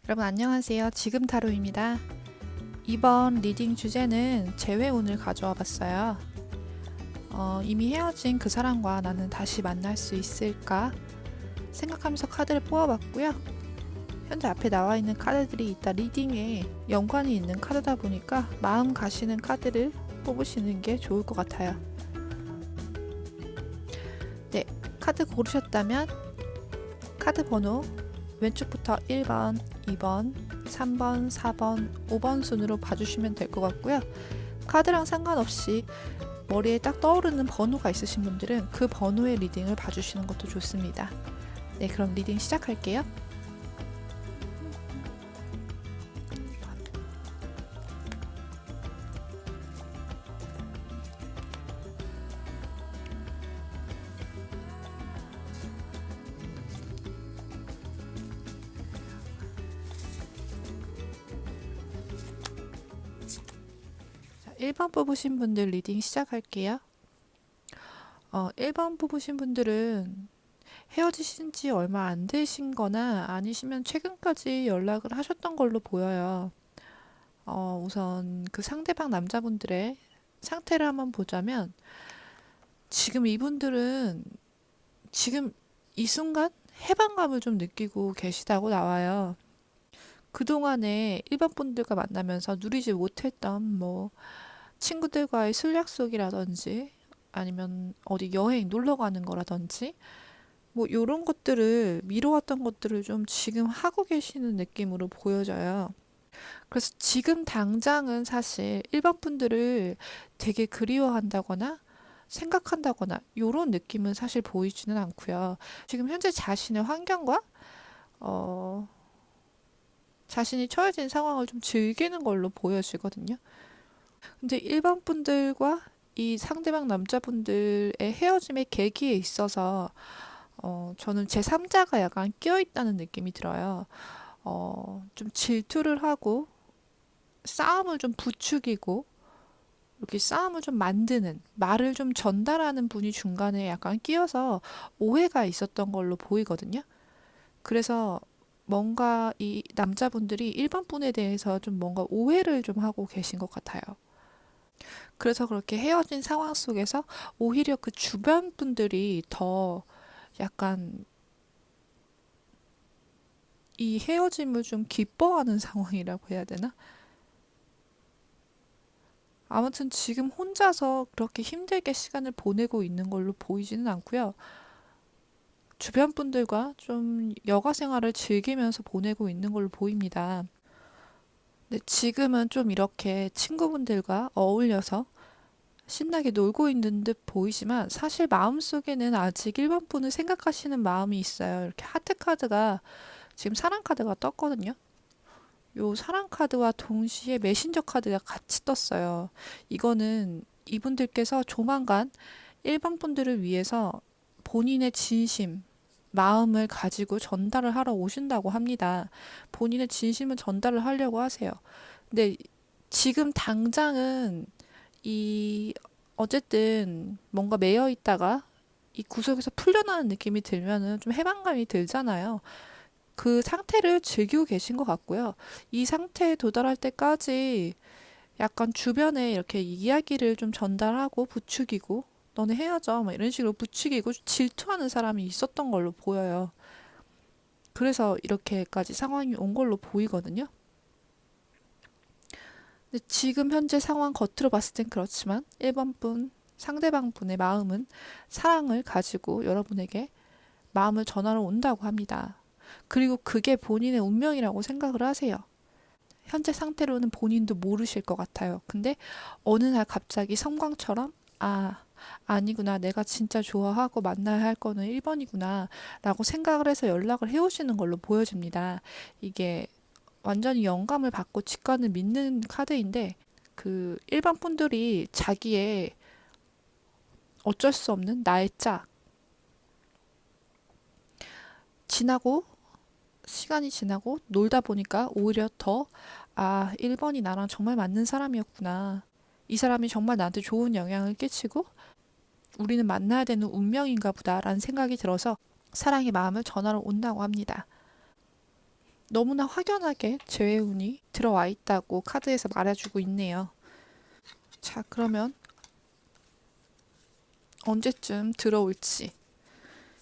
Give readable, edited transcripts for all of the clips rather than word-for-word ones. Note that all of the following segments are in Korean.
여러분 안녕하세요. 지금 타로입니다. 이번 리딩 주제는 재회운을 가져와 봤어요. 이미 헤어진 그 사람과 나는 다시 만날 수 있을까 생각하면서 카드를 뽑아봤고요. 현재 앞에 나와 있는 카드들이 이따 리딩에 연관이 있는 카드다 보니까 마음 가시는 카드를 뽑으시는 게 좋을 것 같아요. 네, 카드 고르셨다면 카드 번호 왼쪽부터 1번, 2번, 3번, 4번, 5번 순으로 봐주시면 될 것 같고요. 카드랑 상관없이 머리에 딱 떠오르는 번호가 있으신 분들은 그 번호의 리딩을 봐주시는 것도 좋습니다. 네, 그럼 리딩 시작할게요. 자, 1번 뽑으신 분들 리딩 시작할게요. 1번 뽑으신 분들은 헤어지신 지 얼마 안 되신 거나 아니시면 최근까지 연락을 하셨던 걸로 보여요. 우선 그 상대방 남자분들의 상태를 한번 보자면 지금 이분들은 지금 이 순간 해방감을 좀 느끼고 계시다고 나와요. 그동안에 일반 분들과 만나면서 누리지 못했던 친구들과의 술 약속이라든지 아니면 어디 여행 놀러 가는 거라든지 요런 것들을 미뤄왔던 것들을 좀 지금 하고 계시는 느낌으로 보여져요. 그래서 지금 당장은 사실 일반 분들을 되게 그리워한다거나 생각한다거나 이런 느낌은 사실 보이지는 않고요. 지금 현재 자신의 환경과 어, 자신이 처해진 상황을 좀 즐기는 걸로 보여지거든요. 근데 일반 분들과 이 상대방 남자분들의 헤어짐의 계기에 있어서 저는 제3자가 약간 끼어있다는 느낌이 들어요. 좀 질투를 하고 싸움을 좀 부추기고 이렇게 싸움을 좀 만드는 말을 좀 전달하는 분이 중간에 약간 끼어서 오해가 있었던 걸로 보이거든요. 그래서 뭔가 이 남자분들이 일반 분에 대해서 좀 뭔가 오해를 좀 하고 계신 것 같아요. 그래서 그렇게 헤어진 상황 속에서 오히려 그 주변 분들이 더 약간 이 헤어짐을 좀 기뻐하는 상황이라고 해야 되나? 아무튼 지금 혼자서 그렇게 힘들게 시간을 보내고 있는 걸로 보이지는 않고요. 주변 분들과 좀 여가 생활을 즐기면서 보내고 있는 걸로 보입니다. 근데 지금은 좀 이렇게 친구분들과 어울려서 신나게 놀고 있는 듯 보이지만 사실 마음속에는 아직 일반 분을 생각하시는 마음이 있어요. 이렇게 하트 카드가 지금 사랑 카드가 떴거든요. 요 사랑 카드와 동시에 메신저 카드가 같이 떴어요. 이거는 이분들께서 조만간 일반 분들을 위해서 본인의 진심, 마음을 가지고 전달을 하러 오신다고 합니다. 본인의 진심을 전달을 하려고 하세요. 근데 지금 당장은 이 어쨌든 뭔가 매여 있다가 이 구석에서 풀려나는 느낌이 들면은 좀 해방감이 들잖아요. 그 상태를 즐기고 계신 것 같고요. 이 상태에 도달할 때까지 약간 주변에 이렇게 이야기를 좀 전달하고 부추기고 너네 헤어져 막 이런 식으로 부추기고 질투하는 사람이 있었던 걸로 보여요. 그래서 이렇게까지 상황이 온 걸로 보이거든요. 근데 지금 현재 상황 겉으로 봤을 땐 그렇지만 1번 분 상대방 분의 마음은 사랑을 가지고 여러분에게 마음을 전하러 온다고 합니다. 그리고 그게 본인의 운명이라고 생각을 하세요. 현재 상태로는 본인도 모르실 것 같아요. 근데 어느 날 갑자기 섬광처럼 아니구나. 내가 진짜 좋아하고 만나야 할 거는 1번이구나. 라고 생각을 해서 연락을 해오시는 걸로 보여집니다. 이게 완전히 영감을 받고 직관을 믿는 카드인데 그 일반 분들이 자기의 어쩔 수 없는 나의 짝 지나고 시간이 지나고 놀다 보니까 오히려 더 1번이 나랑 정말 맞는 사람이었구나. 이 사람이 정말 나한테 좋은 영향을 끼치고 우리는 만나야 되는 운명인가 보다라는 생각이 들어서 사랑의 마음을 전하러 온다고 합니다. 너무나 확연하게 재회운이 들어와 있다고 카드에서 말해주고 있네요. 자, 그러면 언제쯤 들어올지.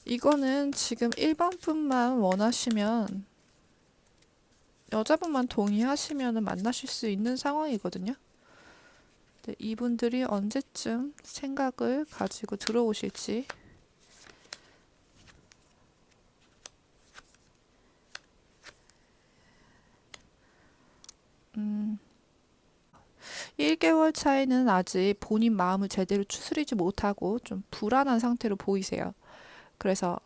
이거는 지금 1번 분만 원하시면, 여자분만 동의하시면 만나실 수 있는 상황이거든요. 네, 이분들이 언제쯤 생각을 가지고 들어오실지. 1개월 차이는 아직 본인 마음을 제대로 추스리지 못하고 좀 불안한 상태로 보이세요. 그래서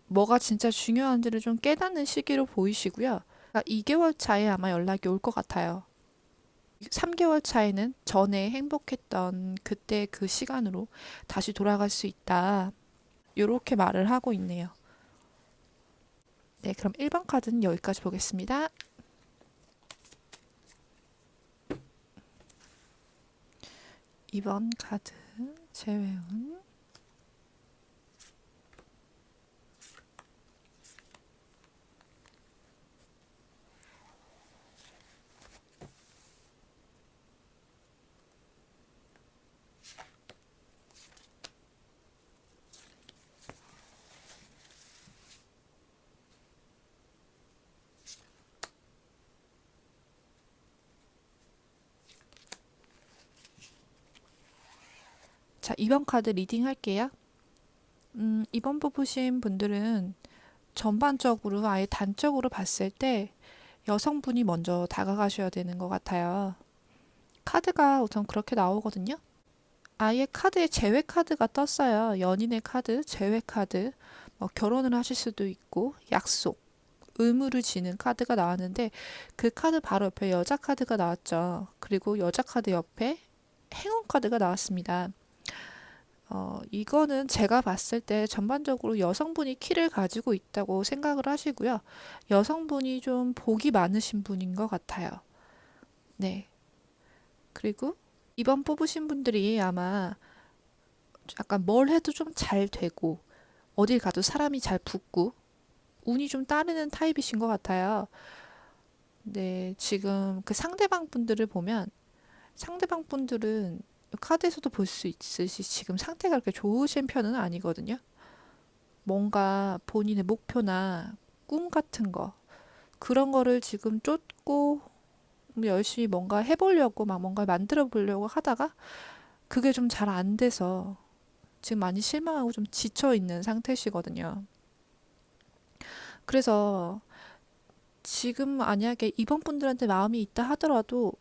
뭐가 진짜 중요한지를 좀 깨닫는 시기로 보이시고요. 2개월 차에 아마 연락이 올 것 같아요. 3개월 차에는 전에 행복했던 그때 그 시간으로 다시 돌아갈 수 있다. 이렇게 말을 하고 있네요. 네, 그럼 1번 카드는 여기까지 보겠습니다. 2번 카드 재회운. 자, 2번 카드 리딩 할게요. 이번 뽑으신 분들은 전반적으로 아예 단적으로 봤을 때 여성분이 먼저 다가가셔야 되는 것 같아요. 카드가 우선 그렇게 나오거든요. 아예 카드에 재회 카드가 떴어요. 연인의 카드, 재회 카드, 뭐 결혼을 하실 수도 있고 약속, 의무를 지는 카드가 나왔는데 그 카드 바로 옆에 여자 카드가 나왔죠. 그리고 여자 카드 옆에 행운 카드가 나왔습니다. 이거는 제가 봤을 때 전반적으로 여성분이 키를 가지고 있다고 생각을 하시고요. 여성분이 좀 복이 많으신 분인 것 같아요. 네. 그리고 이번 뽑으신 분들이 아마 약간 뭘 해도 좀 잘 되고, 어딜 가도 사람이 잘 붙고, 운이 좀 따르는 타입이신 것 같아요. 네, 지금 그 상대방 분들을 보면, 상대방 분들은 카드에서도 볼 수 있듯이 지금 상태가 그렇게 좋으신 편은 아니거든요. 뭔가 본인의 목표나 꿈 같은 거, 그런 거를 지금 쫓고 열심히 뭔가 해보려고 막 뭔가 만들어 보려고 하다가 그게 좀 잘 안 돼서 지금 많이 실망하고 좀 지쳐 있는 상태시거든요. 그래서 지금 만약에 이번 분들한테 마음이 있다 하더라도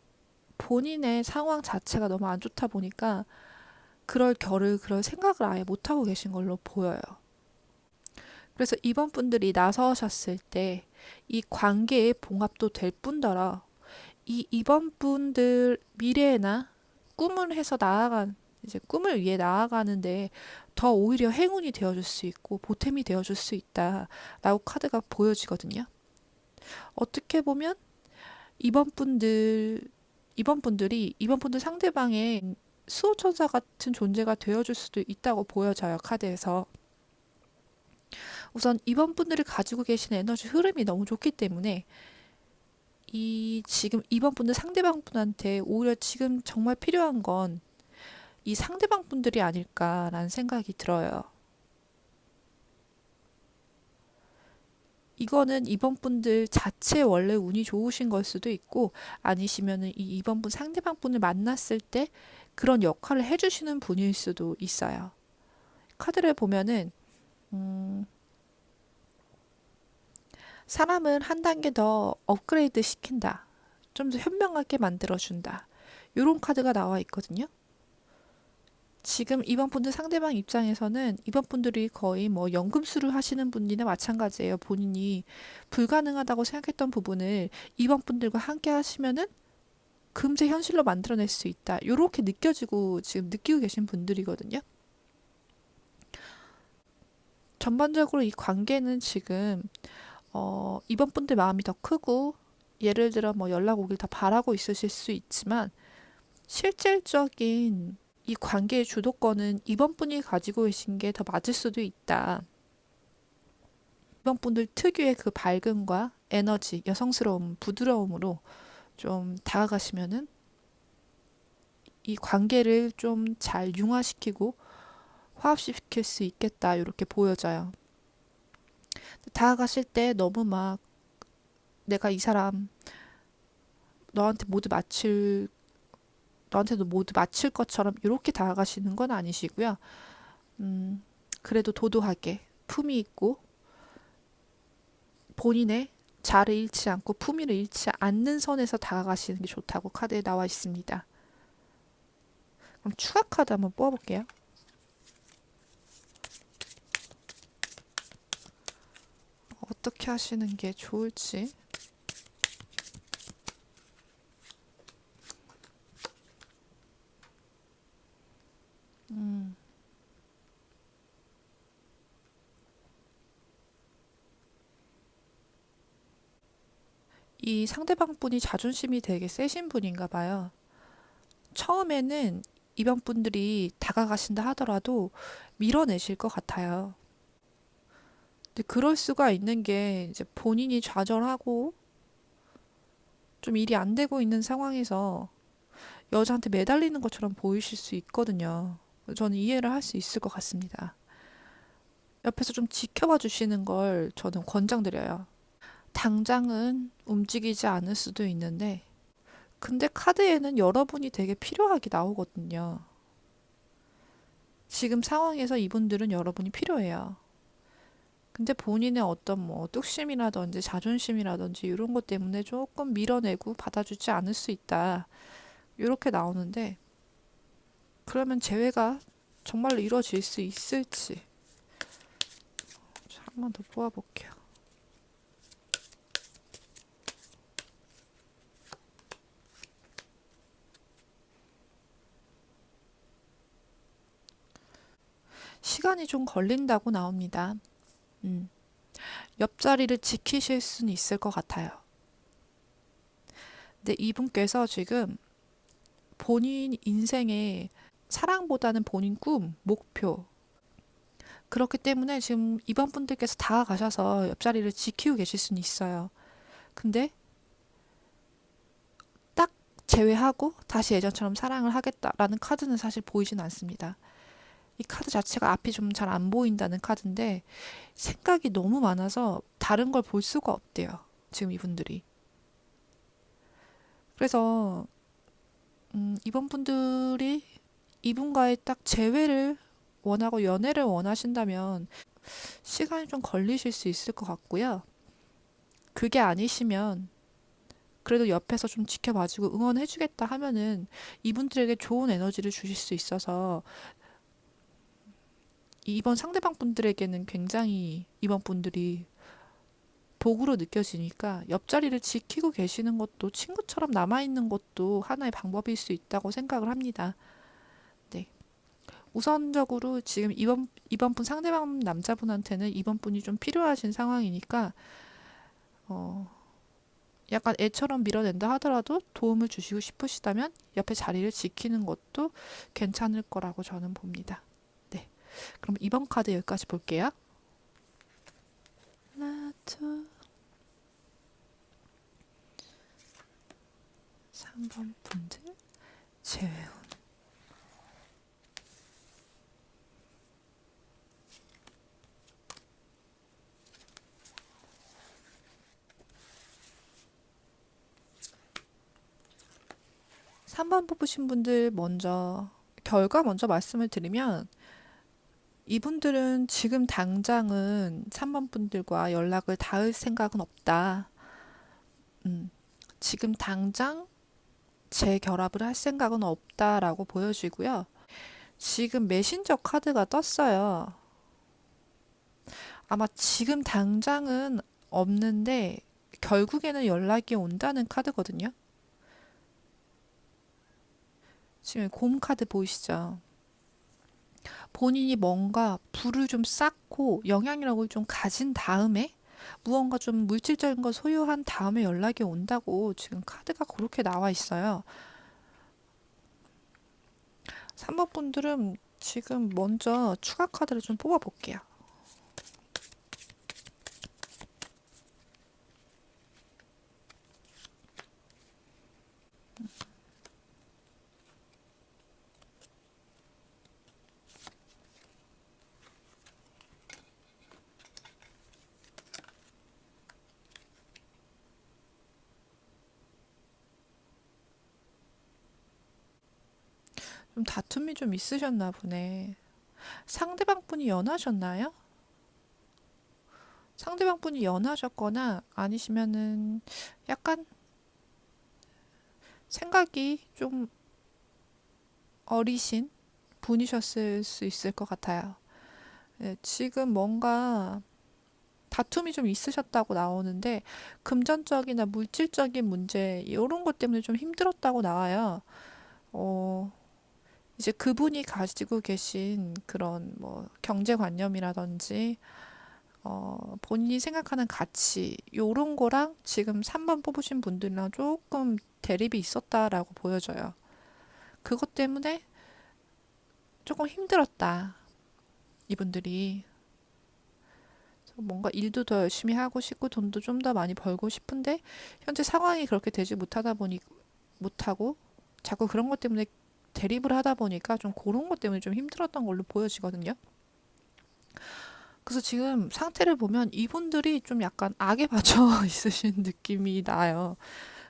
본인의 상황 자체가 너무 안 좋다 보니까 그럴 생각을 아예 못하고 계신 걸로 보여요. 그래서 이번 분들이 나서셨을 때 이 관계의 봉합도 될 뿐더러 이 이번 분들 미래나 꿈을 해서 나아간 이제 꿈을 위해 나아가는데 더 오히려 행운이 되어줄 수 있고 보탬이 되어줄 수 있다라고 카드가 보여지거든요. 어떻게 보면 이번 분들 이번 분들 상대방의 수호천사 같은 존재가 되어줄 수도 있다고 보여져요, 카드에서. 우선 이번 분들이 가지고 계신 에너지 흐름이 너무 좋기 때문에 지금 이번 분들 상대방 분한테 오히려 지금 정말 필요한 건 이 상대방 분들이 아닐까라는 생각이 들어요. 이거는 이번 분들 자체 원래 운이 좋으신 걸 수도 있고 아니시면은 이 이번 분 상대방 분을 만났을 때 그런 역할을 해주시는 분일 수도 있어요. 카드를 보면은 음, 사람을 한 단계 더 업그레이드 시킨다. 좀 더 현명하게 만들어준다. 요런 카드가 나와 있거든요. 지금 이번 분들 상대방 입장에서는 이번 분들이 거의 뭐 연금술을 하시는 분이나 마찬가지예요. 본인이 불가능하다고 생각했던 부분을 이번 분들과 함께 하시면은 금세 현실로 만들어낼 수 있다. 요렇게 느껴지고 지금 느끼고 계신 분들이거든요. 전반적으로 이 관계는 지금 이번 분들 마음이 더 크고 예를 들어 뭐 연락 오길 더 바라고 있으실 수 있지만 실질적인 이 관계의 주도권은 이번 분이 가지고 계신 게 더 맞을 수도 있다. 이번 분들 특유의 그 밝음과 에너지, 여성스러움, 부드러움으로 좀 다가가시면은 이 관계를 좀 잘 융화시키고 화합시킬 수 있겠다. 이렇게 보여져요. 다가가실 때 너무 막 내가 이 사람 너한테 모두 맞출 너한테도 모두 맞출 것처럼 이렇게 다가가시는 건 아니시고요. 그래도 도도하게 품위 있고 본인의 자를 잃지 않고 품위를 잃지 않는 선에서 다가가시는 게 좋다고 카드에 나와 있습니다. 그럼 추가 카드 한번 뽑아볼게요. 어떻게 하시는 게 좋을지. 음, 이 상대방 분이 자존심이 되게 세신 분인가 봐요. 처음에는 이번 분들이 다가가신다 하더라도 밀어내실 것 같아요. 근데 그럴 수가 있는 게 이제 본인이 좌절하고 좀 일이 안 되고 있는 상황에서 여자한테 매달리는 것처럼 보이실 수 있거든요. 저는 이해를 할 수 있을 것 같습니다. 옆에서 좀 지켜봐 주시는 걸 저는 권장드려요. 당장은 움직이지 않을 수도 있는데, 근데 카드에는 여러분이 되게 필요하게 나오거든요. 지금 상황에서 이분들은 여러분이 필요해요. 근데 본인의 어떤 뭐 뚝심이라든지 자존심이라든지 이런 것 때문에 조금 밀어내고 받아주지 않을 수 있다. 이렇게 나오는데, 그러면 재회가 정말로 이루어질 수 있을지. 한 번 더 뽑아볼게요. 시간이 좀 걸린다고 나옵니다. 음, 옆자리를 지키실 수는 있을 것 같아요. 근데 이분께서 지금 본인 인생의 사랑보다는 본인 꿈, 목표, 그렇기 때문에 지금 이번 분들께서 다가가셔서 옆자리를 지키고 계실 수는 있어요. 근데 딱 제외하고 다시 예전처럼 사랑을 하겠다라는 카드는 사실 보이진 않습니다. 이 카드 자체가 앞이 좀 잘 안 보인다는 카드인데 생각이 너무 많아서 다른 걸 볼 수가 없대요. 지금 이분들이. 그래서 이번 분들이 이분과의 딱 재회를 원하고 연애를 원하신다면 시간이 좀 걸리실 수 있을 것 같고요. 그게 아니시면 그래도 옆에서 좀 지켜봐주고 응원해주겠다 하면은 이분들에게 좋은 에너지를 주실 수 있어서 이번 상대방 분들에게는 굉장히 이번 분들이 복으로 느껴지니까 옆자리를 지키고 계시는 것도 친구처럼 남아있는 것도 하나의 방법일 수 있다고 생각을 합니다. 네. 우선적으로 지금 이번 분 상대방 남자분한테는 이번 분이 좀 필요하신 상황이니까 어, 약간 애처럼 밀어낸다 하더라도 도움을 주시고 싶으시다면 옆에 자리를 지키는 것도 괜찮을 거라고 저는 봅니다. 네. 그럼 이번 카드 여기까지 볼게요. 하나, 둘, 3번 분들 제외. 3번 뽑으신 분들 결과 먼저 말씀을 드리면 이분들은 지금 당장은 3번 분들과 연락을 닿을 생각은 없다. 음, 지금 당장 재결합을 할 생각은 없다라고 보여지고요. 지금 메신저 카드가 떴어요. 아마 지금 당장은 없는데 결국에는 연락이 온다는 카드거든요. 지금 곰 카드 보이시죠? 본인이 뭔가 부를 좀 쌓고 영향력을 좀 가진 다음에 무언가 좀 물질적인 걸 소유한 다음에 연락이 온다고 지금 카드가 그렇게 나와 있어요. 3번 분들은 지금 먼저 추가 카드를 좀 뽑아 볼게요. 좀 다툼이 좀 있으셨나 보네. 상대방 분이 연하셨나요? 상대방 분이 연하셨거나 아니시면은 약간 생각이 좀 어리신 분이셨을 수 있을 것 같아요. 네, 지금 뭔가 다툼이 좀 있으셨다고 나오는데 금전적이나 물질적인 문제 이런 것 때문에 좀 힘들었다고 나와요. 어, 이제 그분이 가지고 계신 그런 뭐 경제관념이라든지 본인이 생각하는 가치 요런 거랑 지금 3번 뽑으신 분들이랑 조금 대립이 있었다라고 보여져요. 그것 때문에 조금 힘들었다. 이분들이 뭔가 일도 더 열심히 하고 싶고 돈도 좀 더 많이 벌고 싶은데 현재 상황이 그렇게 되지 못하다 보니 못하고 자꾸 그런 것 때문에 대립을 하다 보니까 좀 그런 것 때문에 좀 힘들었던 걸로 보여지거든요. 그래서 지금 상태를 보면 이분들이 좀 약간 악에 받쳐 있으신 느낌이 나요.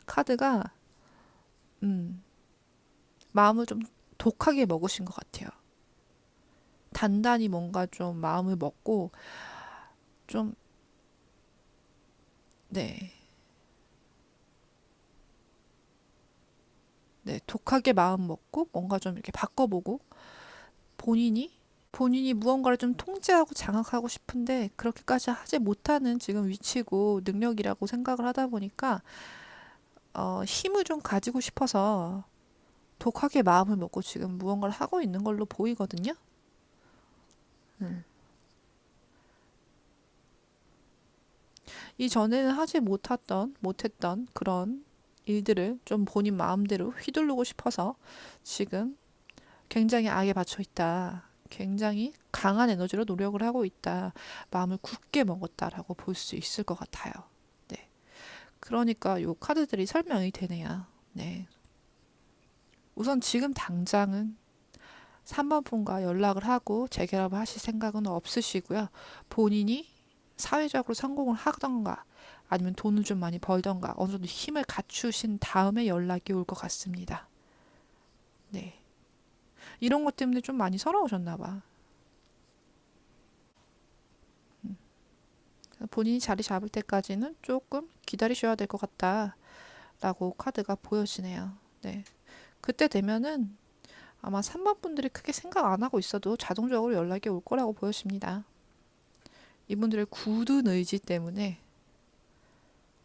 카드가 음, 마음을 좀 독하게 먹으신 것 같아요. 단단히 뭔가 좀 마음을 먹고 좀 네, 네, 독하게 마음 먹고 뭔가 좀 이렇게 바꿔보고 본인이 본인이 무언가를 좀 통제하고 장악하고 싶은데 그렇게까지 하지 못하는 지금 위치고 능력이라고 생각을 하다 보니까 힘을 좀 가지고 싶어서 독하게 마음을 먹고 지금 무언가를 하고 있는 걸로 보이거든요. 음. 이전에는 하지 못했던 그런 일들을 좀 본인 마음대로 휘두르고 싶어서 지금 굉장히 악에 받쳐 있다. 굉장히 강한 에너지로 노력을 하고 있다. 마음을 굳게 먹었다라고 볼 수 있을 것 같아요. 네. 그러니까 요 카드들이 설명이 되네요. 네. 우선 지금 당장은 3번 분과 연락을 하고 재결합을 하실 생각은 없으시고요. 본인이 사회적으로 성공을 하던가 아니면 돈을 좀 많이 벌던가 어느 정도 힘을 갖추신 다음에 연락이 올 것 같습니다. 네. 이런 것 때문에 좀 많이 서러우셨나 봐. 본인이 자리 잡을 때까지는 조금 기다리셔야 될 것 같다라고 카드가 보여지네요. 네. 그때 되면은 아마 3번 분들이 크게 생각 안 하고 있어도 자동적으로 연락이 올 거라고 보여집니다. 이분들의 굳은 의지 때문에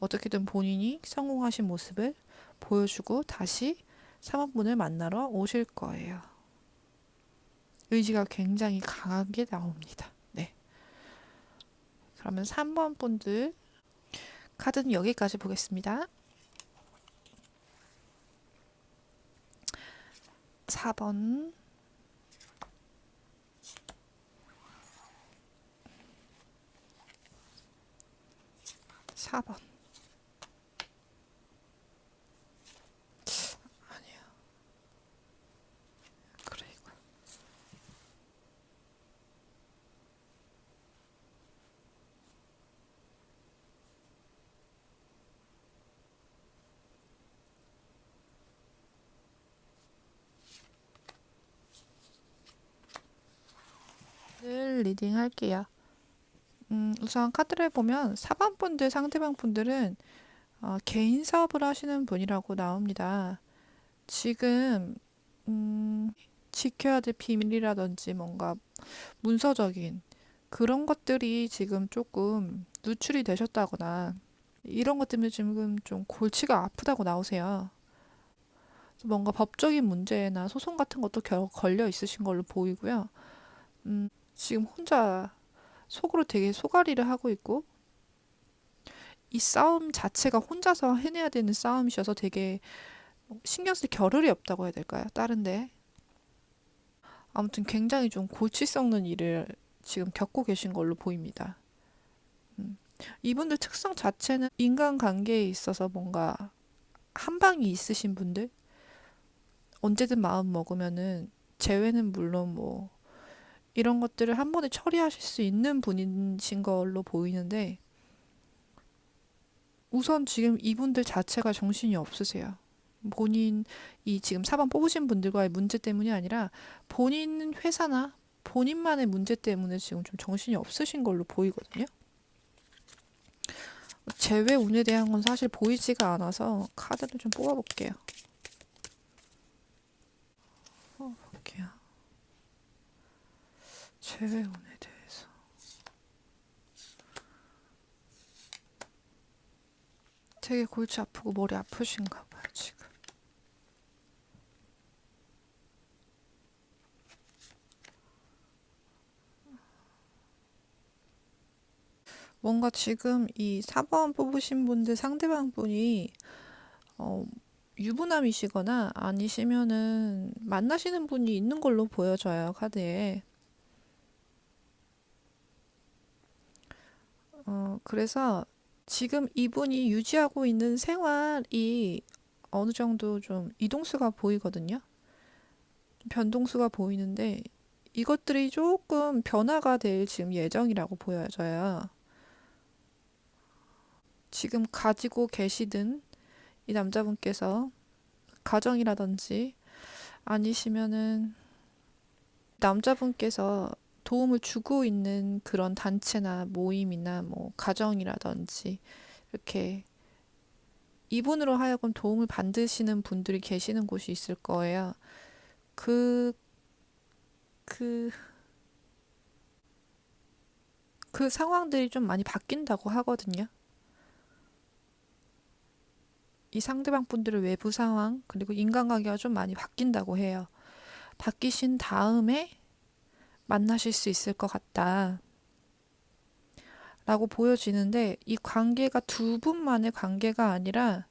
어떻게든 본인이 성공하신 모습을 보여주고 다시 3번 분을 만나러 오실 거예요. 의지가 굉장히 강하게 나옵니다. 네. 그러면 3번 분들 카드는 여기까지 보겠습니다. 4번, 4번. 아니야. 그래. 늘 리딩 할게요. 우선 카드를 보면 4번 분들, 상대방 분들은 개인 사업을 하시는 분이라고 나옵니다. 지금 지켜야 될 비밀이라든지 뭔가 문서적인 그런 것들이 지금 조금 누출이 되셨다거나 이런 것 때문에 지금 좀 골치가 아프다고 나오세요. 뭔가 법적인 문제나 소송 같은 것도 걸려 있으신 걸로 보이고요. 지금 혼자 속으로 되게 속앓이를 하고 있고 이 싸움 자체가 혼자서 해내야 되는 싸움이셔서 되게 신경 쓸 겨를이 없다고 해야 될까요? 다른데 아무튼 굉장히 좀 골치 썩는 일을 지금 겪고 계신 걸로 보입니다. 음. 이분들 특성 자체는 인간관계에 있어서 뭔가 한방이 있으신 분들 언제든 마음 먹으면은 재회는 물론 뭐 이런 것들을 한 번에 처리하실 수 있는 분이신 걸로 보이는데 우선 지금 이분들 자체가 정신이 없으세요. 본인이 지금 4번 뽑으신 분들과의 문제 때문이 아니라 본인 회사나 본인만의 문제 때문에 지금 좀 정신이 없으신 걸로 보이거든요. 재회 운에 대한 건 사실 보이지가 않아서 카드를 좀 뽑아볼게요. 볼게요. 재회 운에 대해서. 되게 골치 아프고 머리 아프신가 봐요, 지금. 뭔가 지금 이 4번 뽑으신 분들 상대방 분이 어, 유부남이시거나 아니시면은 만나시는 분이 있는 걸로 보여져요, 카드에. 그래서 지금 이분이 유지하고 있는 생활이 어느 정도 좀 이동수가 보이거든요. 변동수가 보이는데 이것들이 조금 변화가 될 지금 예정이라고 보여져요. 지금 가지고 계시든 이 남자분께서 가정이라든지 아니시면은 남자분께서 도움을 주고 있는 그런 단체나 모임이나 뭐 가정이라든지 이렇게 이분으로 하여금 도움을 받으시는 분들이 계시는 곳이 있을 거예요. 그, 그, 그 상황들이 좀 많이 바뀐다고 하거든요. 이 상대방 분들의 외부 상황, 그리고 인간관계가 좀 많이 바뀐다고 해요. 바뀌신 다음에 만나실 수 있을 것 같다. 라고 보여지는데, 이 관계가 두 분만의 관계가 아니라,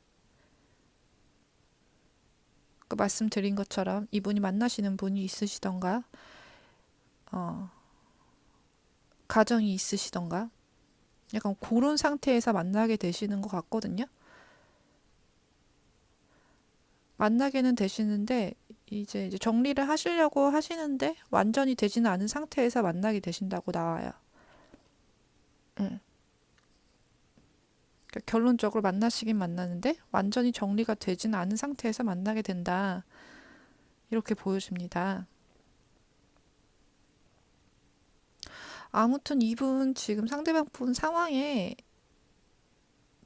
그 말씀드린 것처럼 이분이 만나시는 분이 있으시던가, 어, 가정이 있으시던가, 약간 그런 상태에서 만나게 되시는 것 같거든요. 만나게는 되시는데, 이제 정리를 하시려고 하시는데, 완전히 되지는 않은 상태에서 만나게 되신다고 나와요. 응. 그러니까 결론적으로 만나시긴 만나는데, 완전히 정리가 되지는 않은 상태에서 만나게 된다. 이렇게 보여집니다. 아무튼 이분 지금 상대방 분 상황에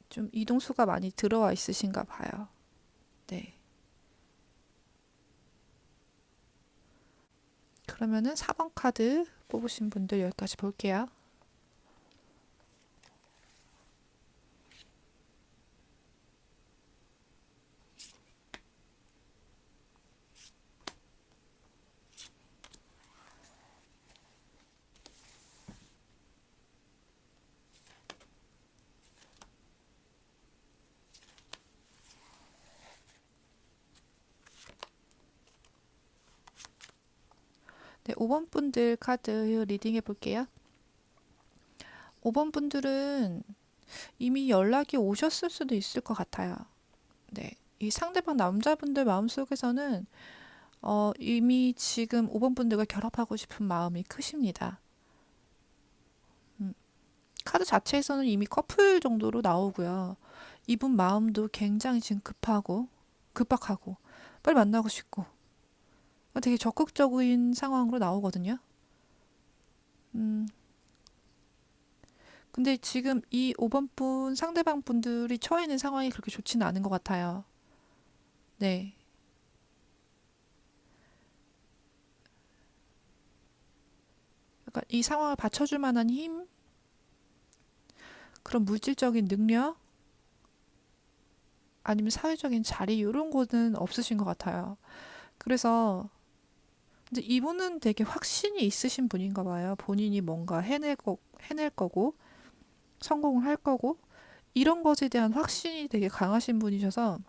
좀 이동수가 많이 들어와 있으신가 봐요. 네. 그러면은 4번 카드 뽑으신 분들 여기까지 볼게요. 네, 5번 분들 카드 리딩 해볼게요. 5번 분들은 이미 연락이 오셨을 수도 있을 것 같아요. 네. 이 상대방 남자분들 마음속에서는 이미 지금 5번 분들과 결합하고 싶은 마음이 크십니다. 음, 카드 자체에서는 이미 커플 정도로 나오고요. 이분 마음도 굉장히 지금 급박하고, 빨리 만나고 싶고, 되게 적극적인 상황으로 나오거든요. 음, 근데 지금 이 5번 분 상대방 분들이 처해 있는 상황이 그렇게 좋지는 않은 것 같아요. 네. 약간 이 상황을 받쳐줄 만한 힘, 그런 물질적인 능력, 아니면 사회적인 자리, 이런 거는 없으신 것 같아요. 그래서, 근데 이분은 되게 확신이 있으신 분인가 봐요. 본인이 뭔가 해낼 거고, 성공을 할 거고, 이런 것에 대한 확신이 되게 강하신 분이셔서,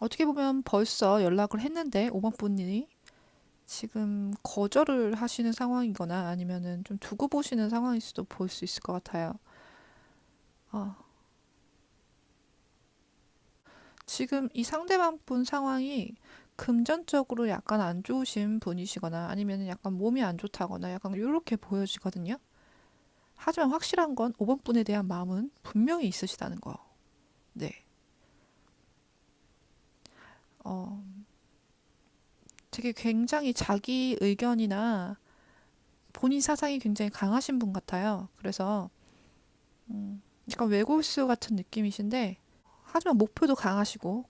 어떻게 보면 벌써 연락을 했는데, 5번 분이 지금 거절을 하시는 상황이거나 아니면은 좀 두고 보시는 상황일 수도 볼 수 있을 것 같아요. 어, 지금 이 상대방 분 상황이 금전적으로 약간 안 좋으신 분이시거나 아니면 약간 몸이 안 좋다거나 약간 이렇게 보여지거든요. 하지만 확실한 건 5번 분에 대한 마음은 분명히 있으시다는 거. 네. 어, 되게 굉장히 자기 의견이나 본인 사상이 굉장히 강하신 분 같아요. 그래서 약간 외골수 같은 느낌이신데 하지만 목표도 강하시고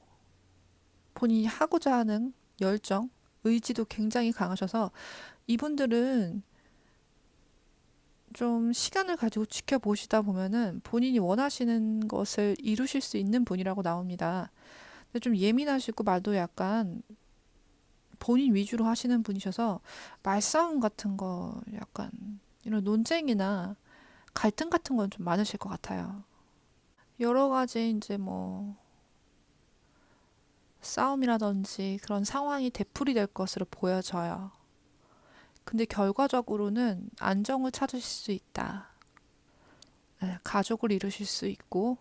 본인이 하고자 하는 열정, 의지도 굉장히 강하셔서 이분들은 좀 시간을 가지고 지켜보시다 보면은 본인이 원하시는 것을 이루실 수 있는 분이라고 나옵니다. 근데 좀 예민하시고 말도 약간 본인 위주로 하시는 분이셔서 말싸움 같은 거 약간 이런 논쟁이나 갈등 같은 건 좀 많으실 것 같아요. 여러 가지 이제 뭐 싸움이라든지 그런 상황이 되풀이 될 것으로 보여져요. 근데 결과적으로는 안정을 찾으실 수 있다. 네, 가족을 이루실 수 있고,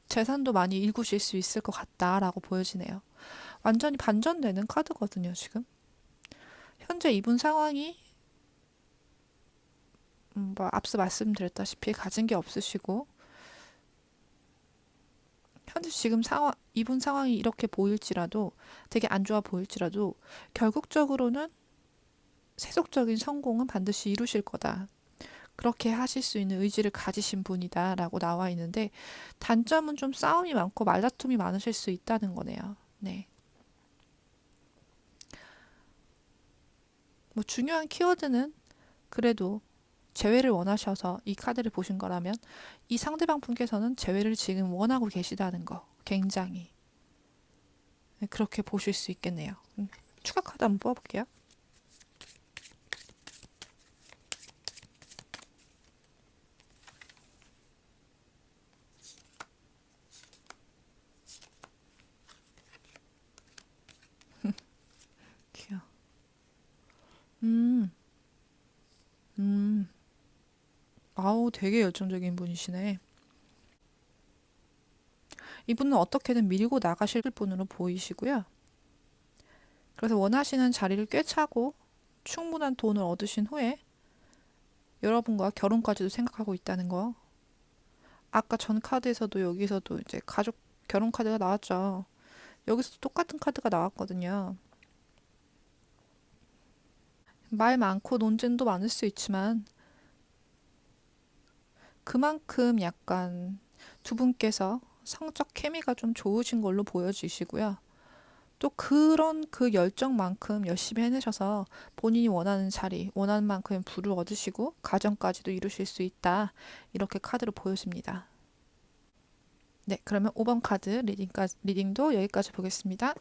재산도 많이 일구실 수 있을 것 같다라고 보여지네요. 완전히 반전되는 카드거든요, 지금. 현재 이분 상황이, 뭐, 앞서 말씀드렸다시피 가진 게 없으시고, 현재 지금 이분 상황이 이렇게 보일지라도, 되게 안 좋아 보일지라도, 결국적으로는 세속적인 성공은 반드시 이루실 거다. 그렇게 하실 수 있는 의지를 가지신 분이다라고 나와 있는데 단점은 좀 싸움이 많고 말다툼이 많으실 수 있다는 거네요. 네. 뭐 중요한 키워드는 그래도 재회를 원하셔서 이 카드를 보신 거라면 이 상대방 분께서는 재회를 지금 원하고 계시다는 거 굉장히 네, 그렇게 보실 수 있겠네요. 추가 카드 한번 뽑아볼게요. 귀여워. 음, 음. 아우, 되게 열정적인 분이시네. 이분은 어떻게든 밀고 나가실 분으로 보이시고요. 그래서 원하시는 자리를 꿰차고 충분한 돈을 얻으신 후에 여러분과 결혼까지도 생각하고 있다는 거. 아까 전 카드에서도 여기서도 이제 가족 결혼 카드가 나왔죠. 여기서도 똑같은 카드가 나왔거든요. 말 많고 논쟁도 많을 수 있지만 그만큼 약간 두 분께서 성적 케미가 좀 좋으신 걸로 보여지시고요. 또 그런 그 열정만큼 열심히 해내셔서 본인이 원하는 자리, 원하는 만큼 부를 얻으시고 가정까지도 이루실 수 있다. 이렇게 카드로 보여집니다. 네, 그러면 5번 카드 리딩도 여기까지 보겠습니다.